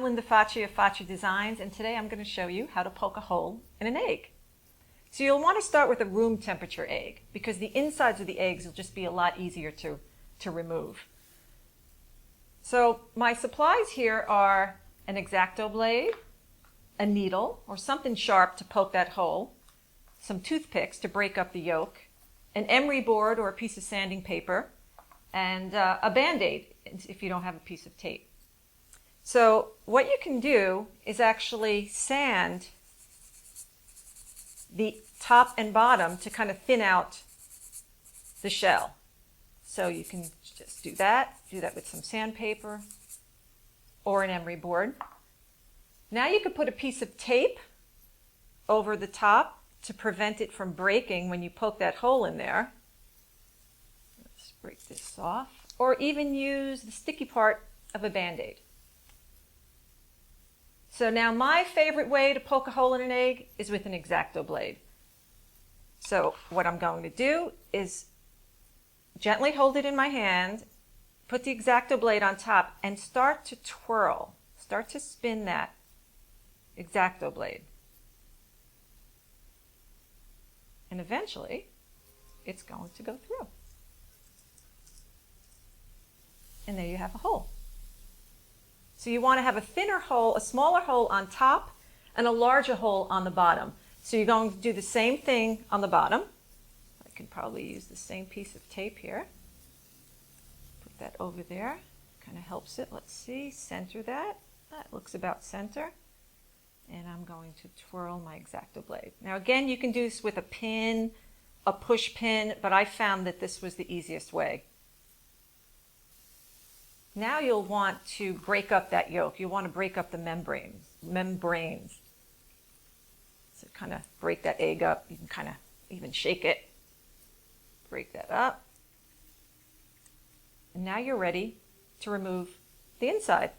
Linda Facci of Facci Designs, and today I'm going to show you how to poke a hole in an egg. So you'll want to start with a room temperature egg because the insides of the eggs will just be a lot easier to remove. So my supplies here are an Exacto blade, a needle or something sharp to poke that hole, some toothpicks to break up the yolk, an emery board or a piece of sanding paper, and a Band-Aid if you don't have a piece of tape. So what you can do is actually sand the top and bottom to kind of thin out the shell. So you can just do that with some sandpaper or an emery board. Now you could put a piece of tape over the top to prevent it from breaking when you poke that hole in there. Let's break this off. Or even use the sticky part of a Band-Aid. So now my favorite way to poke a hole in an egg is with an Exacto blade. So what I'm going to do is gently hold it in my hand, put the Exacto blade on top, and start to twirl. Start to spin that Exacto blade. And eventually, it's going to go through. And there you have a hole. So you want to have a thinner hole, a smaller hole on top, and a larger hole on the bottom. So you're going to do the same thing on the bottom. I can probably use the same piece of tape here. Put that over there. Kind of helps it. Let's see. Center that. That looks about center. And I'm going to twirl my Exacto blade. Now again, you can do this with a pin, a push pin, but I found that this was the easiest way. Now you'll want to break up that yolk. You want to break up the membranes. So kind of break that egg up. You can kind of even shake it. Break that up. And now you're ready to remove the inside.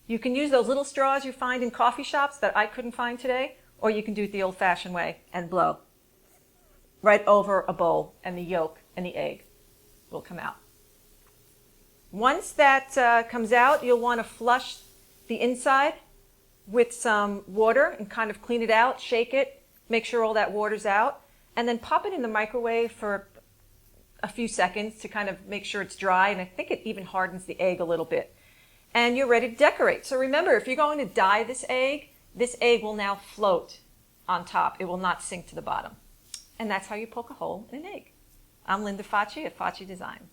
You can use those little straws you find in coffee shops that I couldn't find today, or you can do it the old-fashioned way and blow right over a bowl, and the yolk and the egg will come out. Once that comes out, you'll want to flush the inside with some water and kind of clean it out, shake it, make sure all that water's out, and then pop it in the microwave for a few seconds to kind of make sure it's dry, and I think it even hardens the egg a little bit. And you're ready to decorate. So remember, if you're going to dye this egg will now float on top. It will not sink to the bottom. And that's how you poke a hole in an egg. I'm Linda Facci at Facci Designs.